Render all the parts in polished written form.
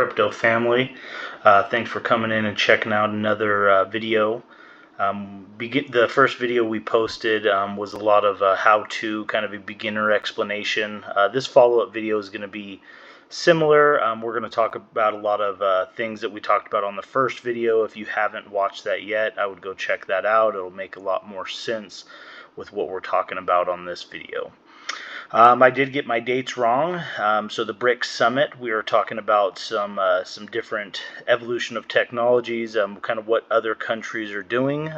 crypto family. Thanks for coming in and checking out another video. The first video we posted was a lot of how-to, kind of a beginner explanation. This follow-up video is going to be similar. We're going to talk about a lot of things that we talked about on the first video. If you haven't watched that yet, I would go check that out. It'll make a lot more sense with what we're talking about on this video. I did get my dates wrong. So the BRICS Summit, we were talking about some different evolution of technologies, kind of what other countries are doing.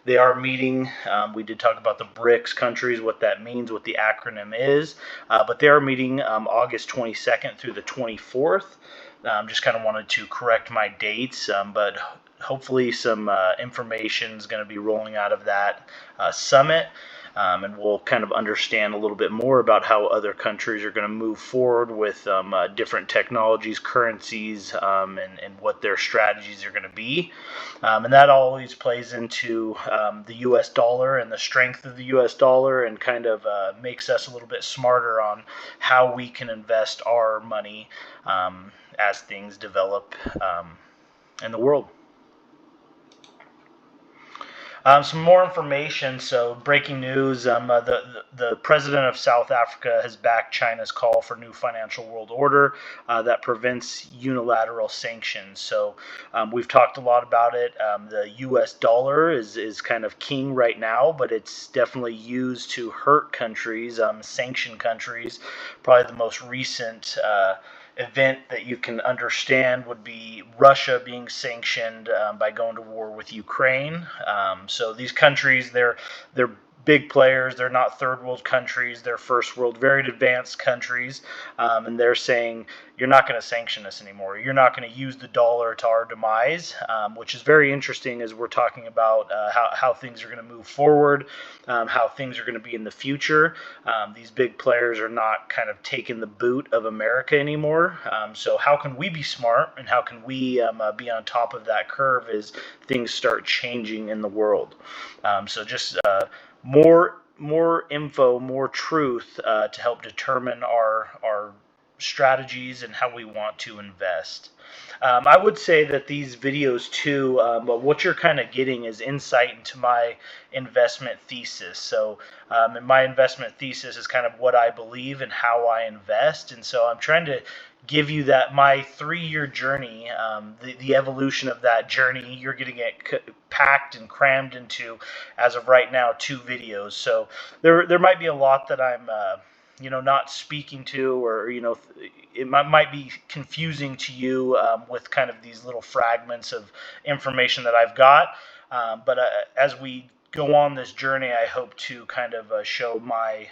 They are meeting. We did talk about the BRICS countries, what that means, what the acronym is. But they are meeting August 22nd through the 24th. Just kind of wanted to correct my dates, but hopefully some information is going to be rolling out of that summit. And we'll kind of understand a little bit more about how other countries are going to move forward with different technologies, currencies, and what their strategies are going to be. And that always plays into the U.S. dollar and the strength of the U.S. dollar, and kind of makes us a little bit smarter on how we can invest our money as things develop in the world. Some more information. So, breaking news: the president of South Africa has backed China's call for new financial world order that prevents unilateral sanctions. So, we've talked a lot about it. The U.S. dollar is kind of king right now, but it's definitely used to hurt countries, sanction countries. Probably the most recent event that you can understand would be Russia being sanctioned by going to war with Ukraine. So these countries, they're big players. They're not third world countries. They're first world, very advanced countries. And they're saying, you're not going to sanction us anymore. You're not going to use the dollar to our demise, which is very interesting as we're talking about how things are going to move forward, how things are going to be in the future. These big players are not kind of taking the boot of America anymore. So how can we be smart, and how can we be on top of that curve as things start changing in the world? So just more info, more truth to help determine our strategies and how we want to invest. I would say that these videos too, but what you're kind of getting is insight into my investment thesis. So and my investment thesis is kind of what I believe and how I invest. And so I'm trying to give you that my 3-year journey, the evolution of that journey. You're getting it packed and crammed into, as of right now, 2 videos. So there might be a lot that I'm not speaking to, or it might be confusing to you with kind of these little fragments of information that I've got. But as we go on this journey, I hope to kind of show my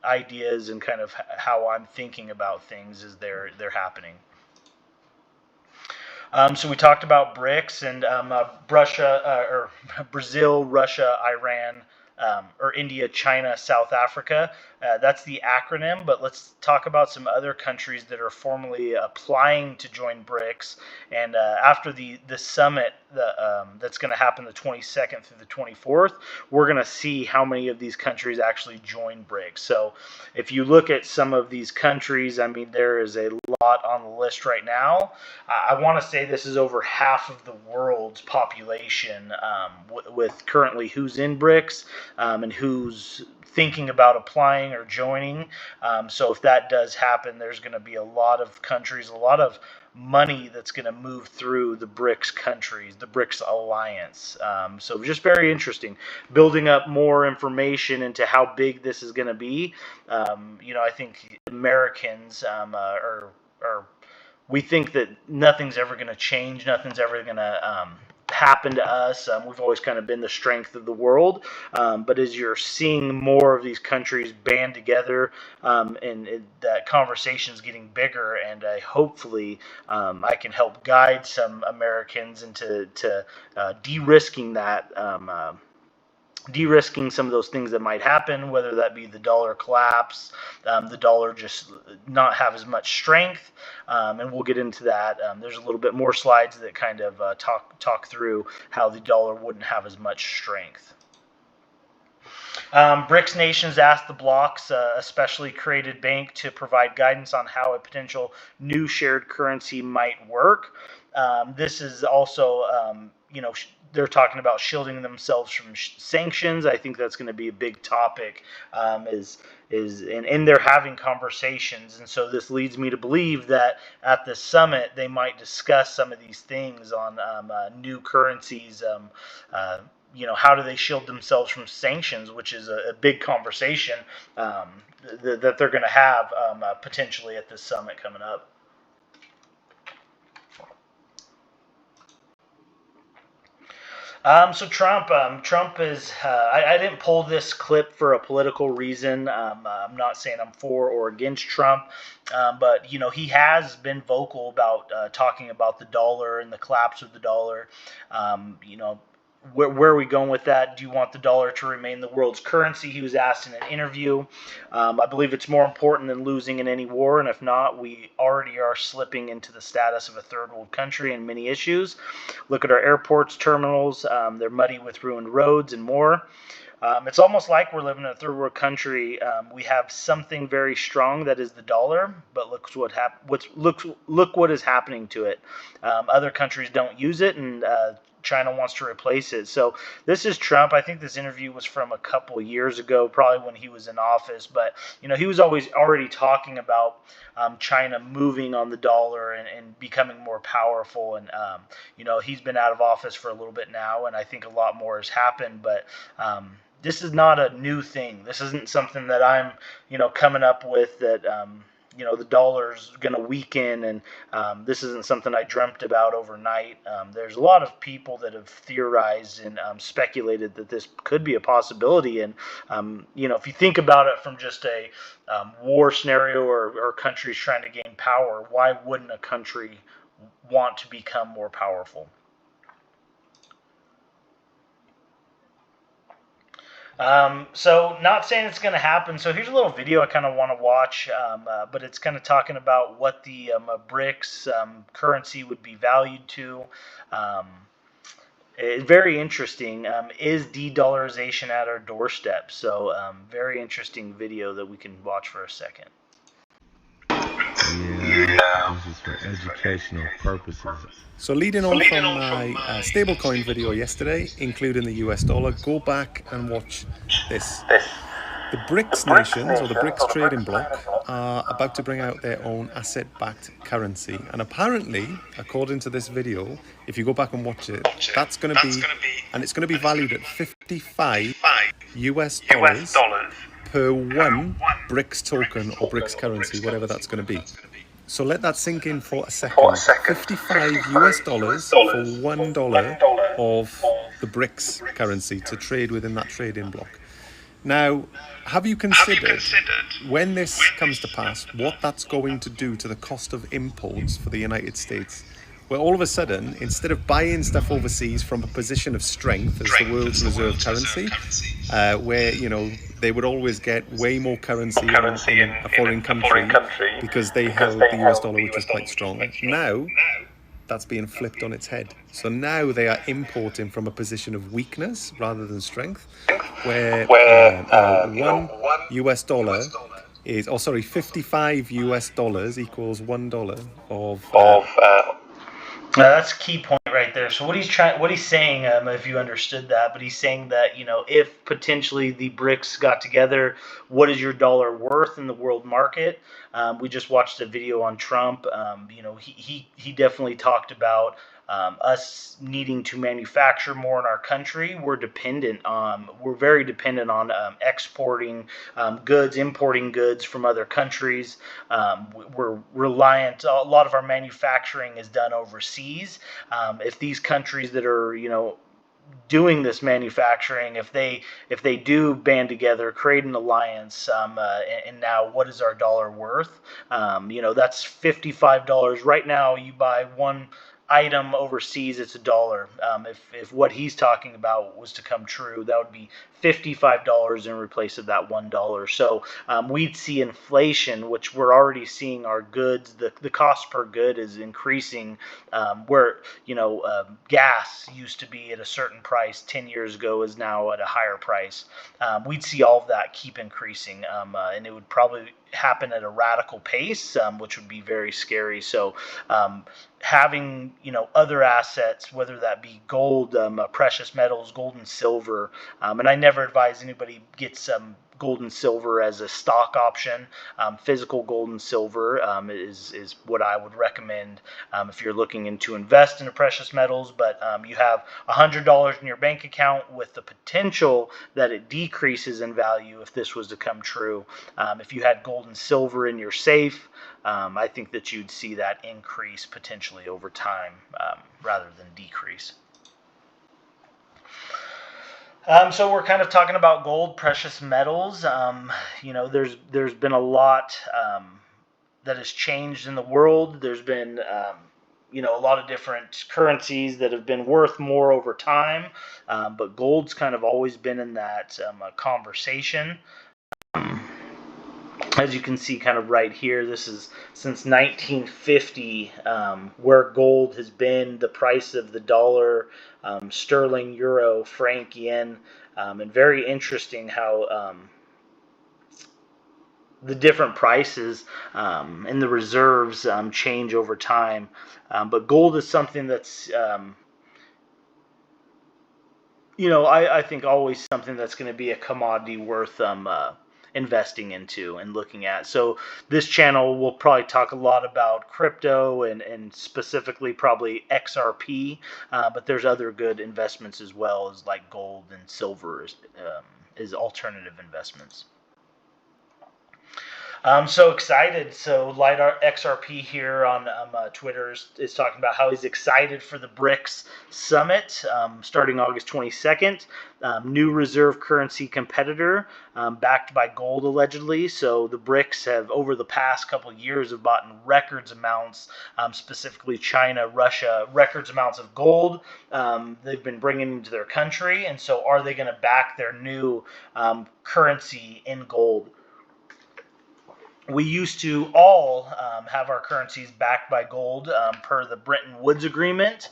ideas and kind of how I'm thinking about things as they're happening. So we talked about BRICS and Brazil, Russia, Iran, or India, China, South Africa. That's the acronym, but let's talk about some other countries that are formally applying to join BRICS. And after the summit that's going to happen the 22nd through the 24th, we're going to see how many of these countries actually join BRICS. So if you look at some of these countries, I mean, there is a lot on the list right now. I want to say this is over half of the world's population with currently who's in BRICS and who's thinking about applying or joining. So if that does happen, there's going to be a lot of countries, a lot of money that's going to move through the BRICS countries, the BRICS alliance. So just very interesting. Building up more information into how big this is going to be. I think Americans we think that nothing's ever going to change, nothing's ever going to happen to us. We've always kind of been the strength of the world, but as you're seeing more of these countries band together, and that conversation is getting bigger, and hopefully I can help guide some Americans into de-risking that. De-risking some of those things that might happen, whether that be the dollar collapse, the dollar just not have as much strength, and we'll get into that. There's a little bit more slides that kind of talk through how the dollar wouldn't have as much strength. BRICS nations asked the bloc's especially created bank to provide guidance on how a potential new shared currency might work. This is also, they're talking about shielding themselves from sanctions. I think that's going to be a big topic. And they're having conversations, and so this leads me to believe that at the summit they might discuss some of these things on new currencies. How do they shield themselves from sanctions, which is a big conversation that they're going to have potentially at this summit coming up. So Trump is. I didn't pull this clip for a political reason. I'm not saying I'm for or against Trump, but he has been vocal about talking about the dollar and the collapse of the dollar. Where are we going with that? Do you want the dollar to remain the world's currency? He was asked in an interview. I believe it's more important than losing in any war, and if not, we already are slipping into the status of a third world country in many issues. Look at our airports, terminals. They're muddy with ruined roads and more. It's almost like we're living in a third world country. We have something very strong that is the dollar, but look what is happening to it. Other countries don't use it, and China wants to replace it. So this is Trump. I think this interview was from a couple years ago, probably when he was in office. But he was already talking about China moving on the dollar and becoming more powerful. And he's been out of office for a little bit now, and I think a lot more has happened. But this is not a new thing. This isn't something that I'm coming up with that. The dollar's going to weaken, and this isn't something I dreamt about overnight. There's a lot of people that have theorized and speculated that this could be a possibility. And, if you think about it from just a war scenario or countries trying to gain power, why wouldn't a country want to become more powerful? So not saying it's going to happen. So here's a little video I kind of want to watch, but it's kind of talking about what the BRICS currency would be valued to. It's very interesting. Is de-dollarization at our doorstep? So very interesting video that we can watch for a second. Yeah, this is for educational purposes. So leading on from my stablecoin video yesterday, including the US dollar, go back and watch this. The BRICS nations, or the BRICS trading bloc, are about to bring out their own asset-backed currency. And apparently, according to this video, if you go back and watch it, that's going to be, and it's going to be valued at 55 US dollars per one BRICS token or BRICS currency, whatever that's going to be. So let that sink in for a second. 55 US dollars for $1 of the BRICS currency to trade within that trading bloc. Now, have you considered, when this comes to pass, what that's going to do to the cost of imports for the United States? Where all of a sudden, instead of buying stuff overseas from a position of strength as the world's reserve currency, where, they would always get way more currency in a foreign country because they held the US dollar, which was quite strong. Now, that's being flipped on its head. So now they are importing from a position of weakness rather than strength, where one US dollar is, 55 US dollars equals $1 of. That's a key point right there. So what he's saying, if you understood that, but he's saying that if potentially the BRICS got together, what is your dollar worth in the world market? We just watched a video on Trump. He definitely talked about us needing to manufacture more in our country. We're very dependent on exporting goods, importing goods from other countries. We're reliant. A lot of our manufacturing is done overseas. If these countries that are doing this manufacturing, if they do band together, create an alliance, and now what is our dollar worth? That's $55 right now. You buy one item overseas, it's $1. If what he's talking about was to come true, that would be $55 in replace of that $1. So we'd see inflation, which we're already seeing our goods, the cost per good is increasing, where gas used to be at a certain price 10 years ago is now at a higher price. We'd see all of that keep increasing, and it would probably happen at a radical pace, which would be very scary. So having other assets, whether that be gold, precious metals, gold and silver, and I never advise anybody gets gold and silver as a stock option. Physical gold and silver is what I would recommend if you're looking to invest into precious metals. But you have $100 in your bank account with the potential that it decreases in value if this was to come true. If you had gold and silver in your safe, I think that you'd see that increase potentially over time rather than decrease. So we're kind of talking about gold, precious metals. There's been a lot that has changed in the world. There's been a lot of different currencies that have been worth more over time, but gold's kind of always been in that conversation. As you can see kind of right here, this is since 1950 where gold has been the price of the dollar, sterling, euro, franc, yen, and very interesting how the different prices and the reserves change over time. But gold is something that's I think always something that's going to be a commodity worth investing into and looking at. So this channel will probably talk a lot about crypto and specifically probably XRP, but there's other good investments as well as like gold and silver as alternative investments. I'm so excited. So LightArt XRP here on Twitter is talking about how he's excited for the BRICS Summit starting August 22nd. New reserve currency competitor backed by gold allegedly. So the BRICS have over the past couple of years have bought in records amounts, specifically China, Russia, records amounts of gold they've been bringing into their country. And so are they going to back their new currency in gold? We used to all have our currencies backed by gold per the Bretton Woods Agreement.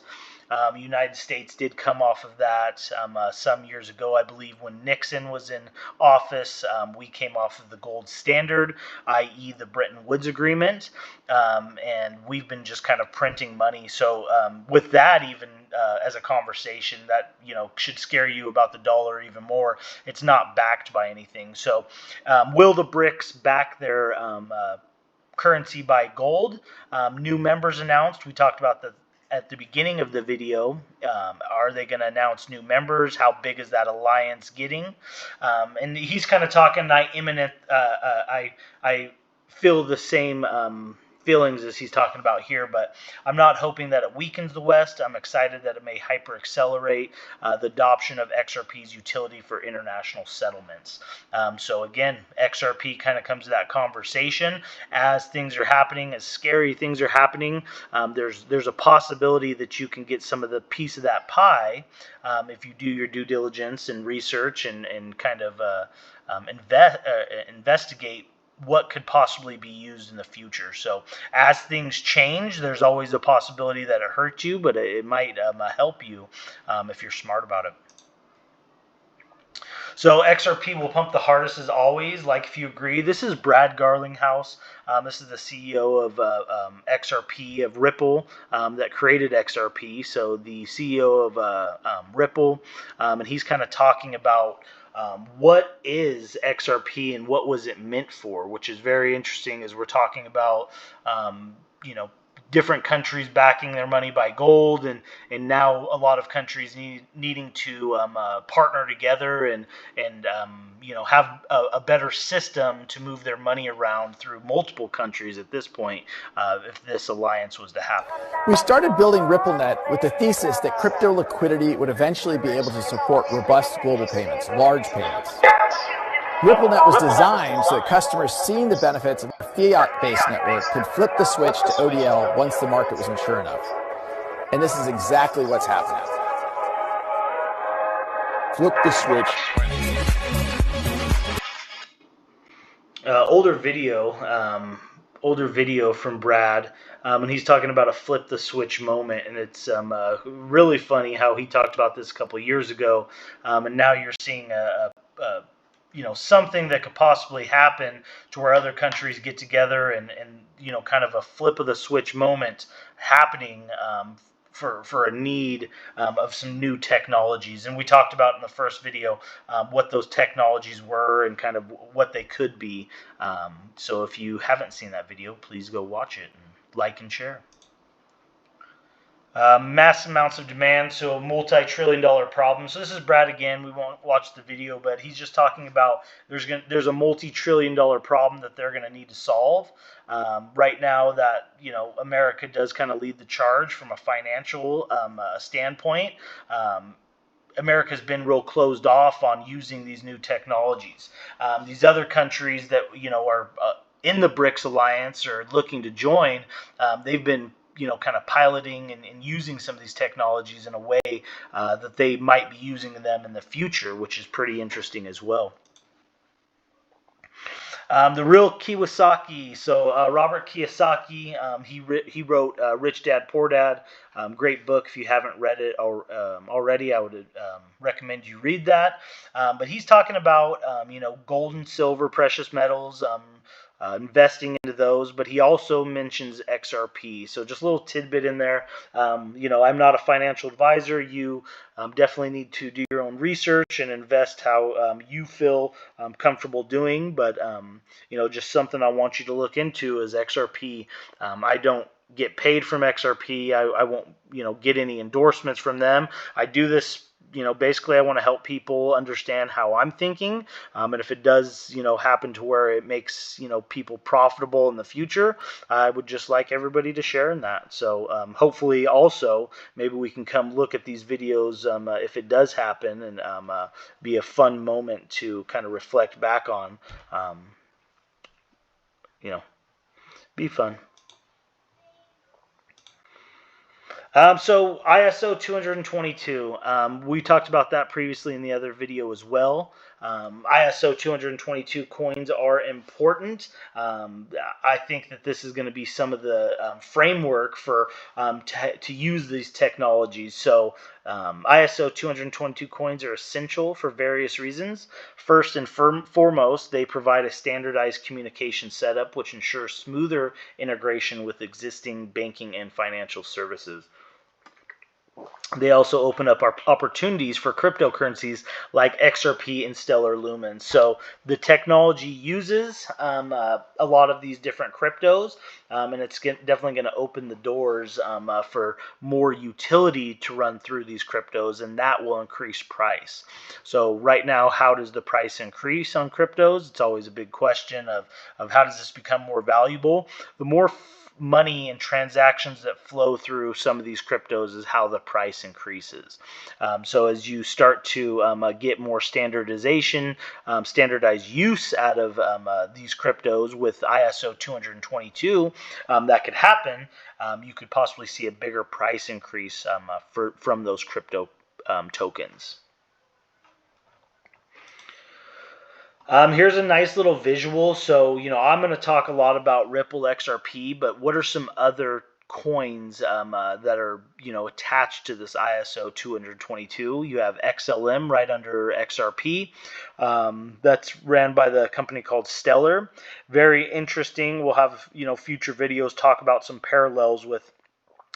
The United States did come off of that some years ago. I believe when Nixon was in office, we came off of the gold standard, i.e. the Bretton Woods Agreement, and we've been just kind of printing money. So with that, even as a conversation that should scare you about the dollar even more, it's not backed by anything. So will the BRICS back their currency by gold? New members announced. We talked about at the beginning of the video. Are they going to announce new members? How big is that alliance getting? And he's kind of talking I feel the same feelings as he's talking about here, but I'm not hoping that it weakens the West. I'm excited that it may hyper accelerate the adoption of XRP's utility for international settlements. So again, XRP kind of comes to that conversation as things are happening, as scary things are happening. There's a possibility that you can get some of the piece of that pie if you do your due diligence and research and kind of investigate what could possibly be used in the future. So as things change, there's always a possibility that it hurts you, but it might help you if you're smart about it. So XRP will pump the hardest as always. Like if you agree, this is Brad Garlinghouse. This is the CEO of XRP, of Ripple, that created XRP. So the CEO of Ripple, and he's kind of talking about what is XRP and what was it meant for, which is very interesting as we're talking about, different countries backing their money by gold, and now a lot of countries needing to partner together and have a better system to move their money around through multiple countries at this point if this alliance was to happen. We started building RippleNet with the thesis that crypto liquidity would eventually be able to support robust global payments, large payments. RippleNet was designed so that customers seeing the benefits of a fiat-based network could flip the switch to ODL once the market was mature enough. And this is exactly what's happening. Flip the switch. Older video from Brad, and he's talking about a flip the switch moment, and it's really funny how he talked about this a couple of years ago, and now you're seeing something that could possibly happen to where other countries get together and kind of a flip of the switch moment happening for a need of some new technologies. And we talked about in the first video what those technologies were and kind of what they could be. So if you haven't seen that video, please go watch it and like and share. Mass amounts of demand, so a multi-trillion-dollar problem. So this is Brad again. We won't watch the video, but he's just talking about there's a multi-trillion-dollar problem that they're going to need to solve. Right now, that America does kind of lead the charge from a financial standpoint. America's been real closed off on using these new technologies. These other countries that are in the BRICS alliance or looking to join, they've been kind of piloting and using some of these technologies in a way that they might be using them in the future, which is pretty interesting as well. The real Kiyosaki. So Robert Kiyosaki, he wrote Rich Dad Poor Dad. Great book. If you haven't read it already, I would recommend you read that. But he's talking about gold and silver, precious metals. Investing into those, but he also mentions XRP. So just a little tidbit in there. I'm not a financial advisor. You definitely need to do your own research and invest how you feel comfortable doing. But just something I want you to look into is XRP. I don't get paid from XRP. I won't get any endorsements from them. I do this. Basically I want to help people understand how I'm thinking, and if it does, happen to where it makes, people profitable in the future, I would just like everybody to share in that. So hopefully also maybe we can come look at these videos if it does happen, and be a fun moment to kind of reflect back on, be fun. So ISO 222, we talked about that previously in the other video as well. ISO 222 coins are important. I think that this is going to be some of the framework for to use these technologies. So ISO 222 coins are essential for various reasons. First and foremost, they provide a standardized communication setup which ensures smoother integration with existing banking and financial services. They also open up our opportunities for cryptocurrencies like XRP and Stellar Lumens. So the technology uses a lot of these different cryptos, and it's definitely going to open the doors for more utility to run through these cryptos, and that will increase price. So right now, how does the price increase on cryptos? It's always a big question of how does this become more valuable? The more money and transactions that flow through some of these cryptos is how the price increases. So as you start to get more standardization, standardized use out of these cryptos with ISO 222, that could happen. You could possibly see a bigger price increase from those crypto tokens. Here's a nice little visual. So, I'm going to talk a lot about Ripple XRP, but what are some other coins that are, attached to this ISO 222? You have XLM right under XRP. That's ran by the company called Stellar. Very interesting. We'll have, future videos talk about some parallels with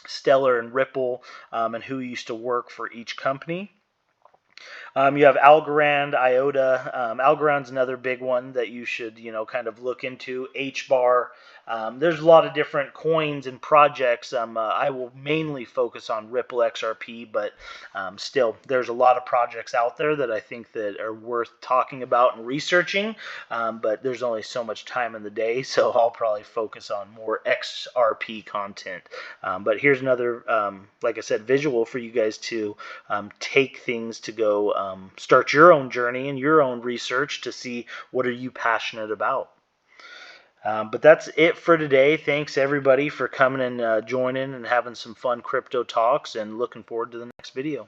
Stellar and Ripple, and who used to work for each company. You have Algorand, IOTA. Algorand's another big one that you should, kind of look into. HBAR. There's a lot of different coins and projects. I will mainly focus on Ripple XRP, but still, there's a lot of projects out there that I think that are worth talking about and researching. But there's only so much time in the day, so I'll probably focus on more XRP content. But here's another, like I said, visual for you guys to take things to go start your own journey and your own research to see what are you passionate about. But that's it for today. Thanks everybody for coming and joining and having some fun crypto talks, and looking forward to the next video.